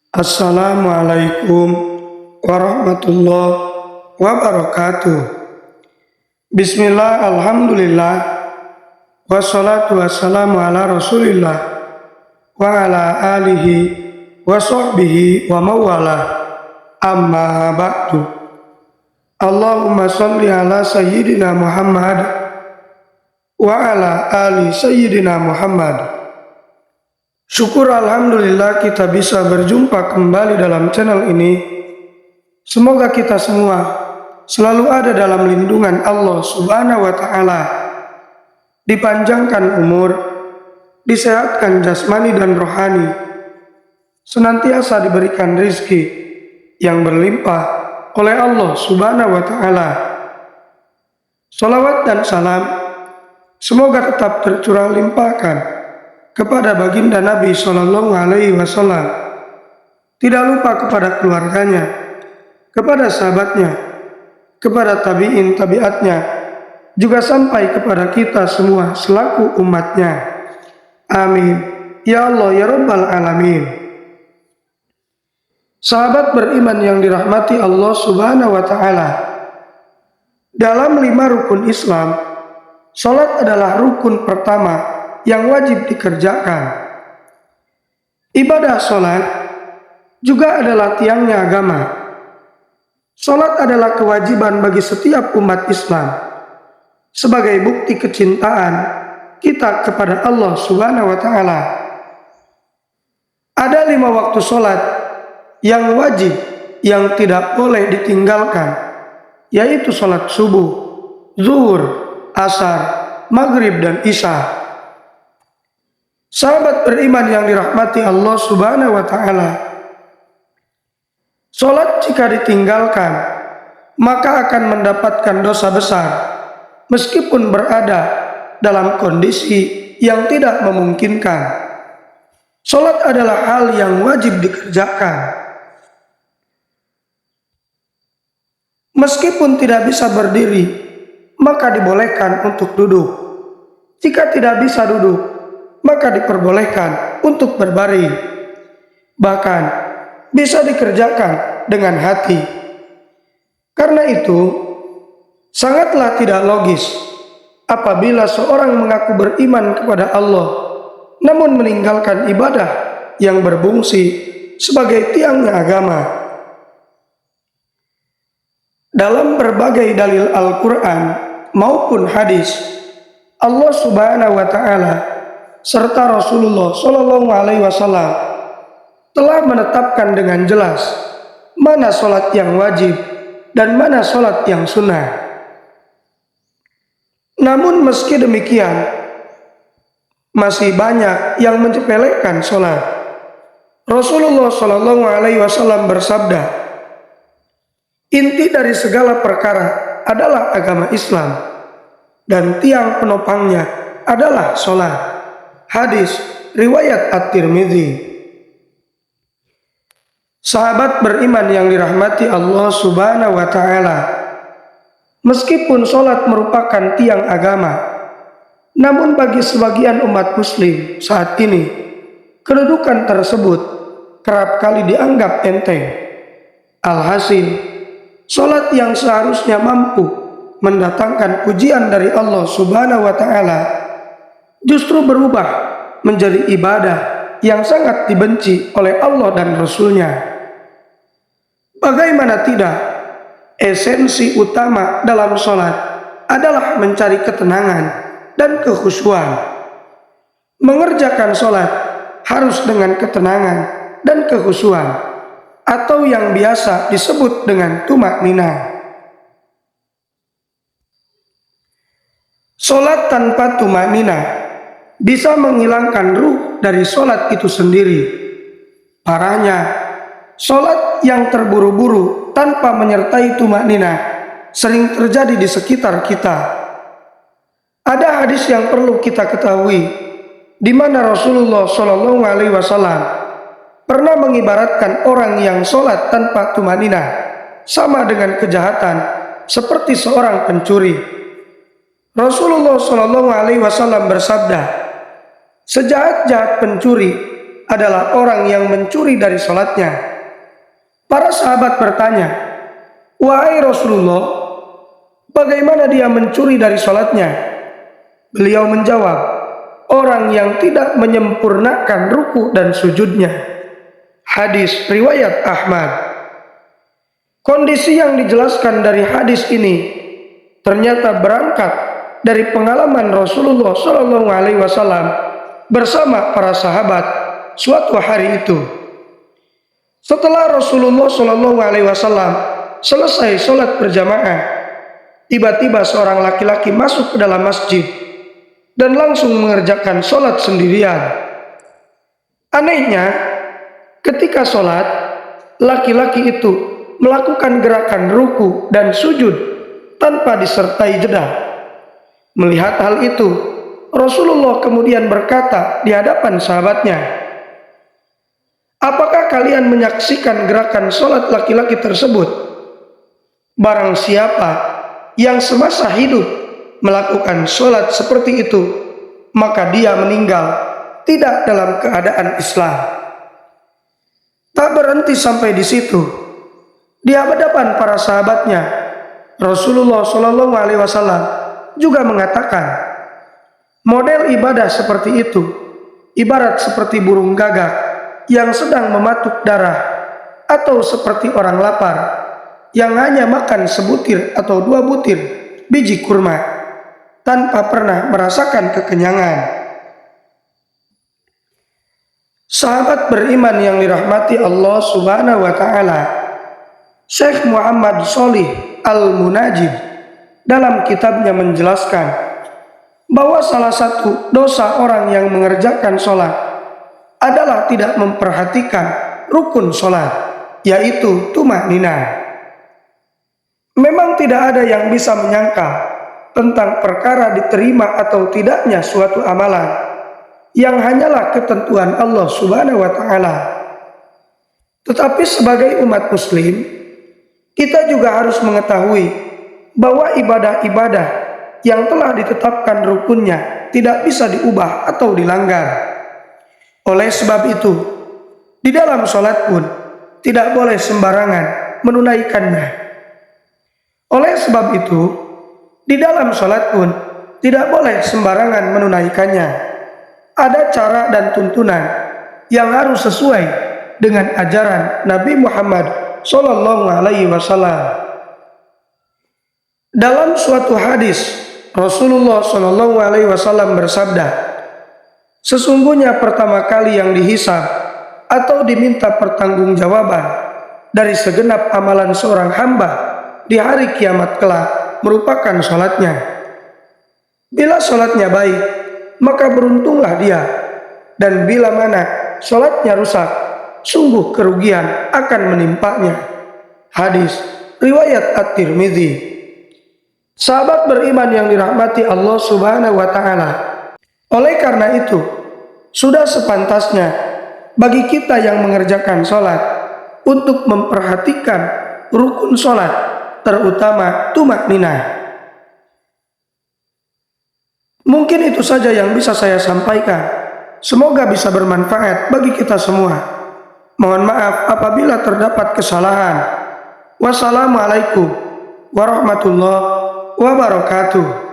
Assalamualaikum warahmatullahi wabarakatuh. Bismillah, alhamdulillah, wassalatu wassalamu ala rasulillah wa ala alihi wa sahbihi wa mawala, amma ba'du. Allahumma salli ala sayyidina Muhammad wa ala ali sayyidina Muhammad. Syukur alhamdulillah kita bisa berjumpa kembali dalam channel ini. Semoga kita semua selalu ada dalam lindungan Allah Subhanahu wa Ta'ala, dipanjangkan umur, disehatkan jasmani dan rohani, senantiasa diberikan rizki yang berlimpah oleh Allah Subhanahu wa Ta'ala. Salawat dan salam semoga tetap tercurah limpahkan kepada baginda Nabi Shallallahu Alaihi Wasallam, tidak lupa kepada keluarganya, kepada sahabatnya, kepada tabiin tabiatnya, juga sampai kepada kita semua selaku umatnya. Amin ya Allah ya Rabbal Alamin. Sahabat beriman yang dirahmati Allah Subhanahu wa Ta'ala, dalam 5 rukun Islam, salat adalah rukun pertama yang wajib dikerjakan. Ibadah salat juga adalah tiangnya agama. Salat adalah kewajiban bagi setiap umat Islam sebagai bukti kecintaan kita kepada Allah Subhanahu wa Ta'ala. Ada 5 waktu salat yang wajib yang tidak boleh ditinggalkan, yaitu salat subuh, zuhur, asar, maghrib, dan isya. Sahabat beriman yang dirahmati Allah Subhanahu wa Ta'ala, salat jika ditinggalkan maka akan mendapatkan dosa besar meskipun berada dalam kondisi yang tidak memungkinkan. Salat adalah hal yang wajib dikerjakan. Meskipun tidak bisa berdiri, maka dibolehkan untuk duduk. Jika tidak bisa duduk, maka diperbolehkan untuk berbaring. Bahkan bisa dikerjakan dengan hati. Karena itu, sangatlah tidak logis apabila seorang mengaku beriman kepada Allah, namun meninggalkan ibadah yang berfungsi sebagai tiangnya agama. Dalam berbagai dalil Al-Quran maupun hadis, Allah Subhanahu wa Ta'ala serta Rasulullah Shallallahu Alaihi Wasallam telah menetapkan dengan jelas mana sholat yang wajib dan mana sholat yang sunnah. Namun meski demikian, masih banyak yang menyepelekan sholat. Rasulullah Shallallahu Alaihi Wasallam bersabda, inti dari segala perkara adalah agama Islam dan tiang penopangnya adalah sholat. Hadis riwayat At-Tirmidzi. Sahabat beriman yang dirahmati Allah Subhanahu wa Ta'ala, meskipun sholat merupakan tiang agama, namun bagi sebagian umat muslim saat ini, kedudukan tersebut kerap kali dianggap enteng. Alhasil, sholat yang seharusnya mampu mendatangkan pujian dari Allah Subhanahu wa Ta'ala justru berubah menjadi ibadah yang sangat dibenci oleh Allah dan Rasul-Nya. Bagaimana tidak, esensi utama dalam sholat adalah mencari ketenangan dan kekhusyuan. Mengerjakan sholat harus dengan ketenangan dan kekhusyuan, atau yang biasa disebut dengan tumak-ninah. Sholat tanpa tumak-ninah bisa menghilangkan ruh dari sholat itu sendiri. Parahnya, sholat yang terburu-buru tanpa menyertai tumak-ninah sering terjadi di sekitar kita. Ada hadis yang perlu kita ketahui, di mana Rasulullah Shallallahu Alaihi Wasallam pernah mengibaratkan orang yang sholat tanpa tumak-ninah sama dengan kejahatan seperti seorang pencuri. Rasulullah Shallallahu Alaihi Wasallam bersabda, sejahat-jahat pencuri adalah orang yang mencuri dari sholatnya. Para sahabat bertanya, "Wahai Rasulullah, bagaimana dia mencuri dari sholatnya?" Beliau menjawab, "Orang yang tidak menyempurnakan ruku dan sujudnya." Hadis riwayat Ahmad. Kondisi yang dijelaskan dari hadis ini ternyata berangkat dari pengalaman Rasulullah SAW bersama para sahabat suatu hari itu. Setelah Rasulullah SAW selesai sholat berjamaah, tiba-tiba seorang laki-laki masuk ke dalam masjid dan langsung mengerjakan sholat sendirian. Anehnya, ketika sholat, laki-laki itu melakukan gerakan ruku dan sujud tanpa disertai jeda. Melihat hal itu, Rasulullah kemudian berkata di hadapan sahabatnya, "Apakah kalian menyaksikan gerakan sholat laki-laki tersebut? Barang siapa yang semasa hidup melakukan sholat seperti itu, maka dia meninggal tidak dalam keadaan Islam." Tak berhenti sampai di situ. Di hadapan para sahabatnya, Rasulullah SAW juga mengatakan, model ibadah seperti itu ibarat seperti burung gagak yang sedang mematuk darah, atau seperti orang lapar yang hanya makan sebutir atau 2 butir biji kurma tanpa pernah merasakan kekenyangan. Sahabat beriman yang dirahmati Allah Subhanahu wa Ta'ala, Syekh Muhammad Shalih Al-Munajid dalam kitabnya menjelaskan bahwa salah satu dosa orang yang mengerjakan sholat adalah tidak memperhatikan rukun sholat, yaitu tumakninah. Memang tidak ada yang bisa menyangka tentang perkara diterima atau tidaknya suatu amalan yang hanyalah ketentuan Allah Subhanahu wa Ta'ala. Tetapi sebagai umat muslim, kita juga harus mengetahui bahwa ibadah-ibadah yang telah ditetapkan rukunnya tidak bisa diubah atau dilanggar. Oleh sebab itu, di dalam sholat pun tidak boleh sembarangan menunaikannya. Oleh sebab itu, di dalam sholat pun tidak boleh sembarangan menunaikannya. Ada cara dan tuntunan yang harus sesuai dengan ajaran Nabi Muhammad SAW. Dalam suatu hadis, Rasulullah SAW bersabda, "Sesungguhnya pertama kali yang dihisab atau diminta pertanggungjawaban dari segenap amalan seorang hamba di hari kiamat kelak merupakan sholatnya. Bila sholatnya baik, maka beruntunglah dia, dan bila mana sholatnya rusak, sungguh kerugian akan menimpanya." Hadis riwayat At-Tirmidzi. Sahabat beriman yang dirahmati Allah Subhanahu wa Ta'ala, oleh karena itu sudah sepantasnya bagi kita yang mengerjakan sholat untuk memperhatikan rukun sholat, terutama tumakninah. Mungkin itu saja yang bisa saya sampaikan. Semoga bisa bermanfaat bagi kita semua. Mohon maaf apabila terdapat kesalahan. Wassalamualaikum warahmatullahi wabarakatuh.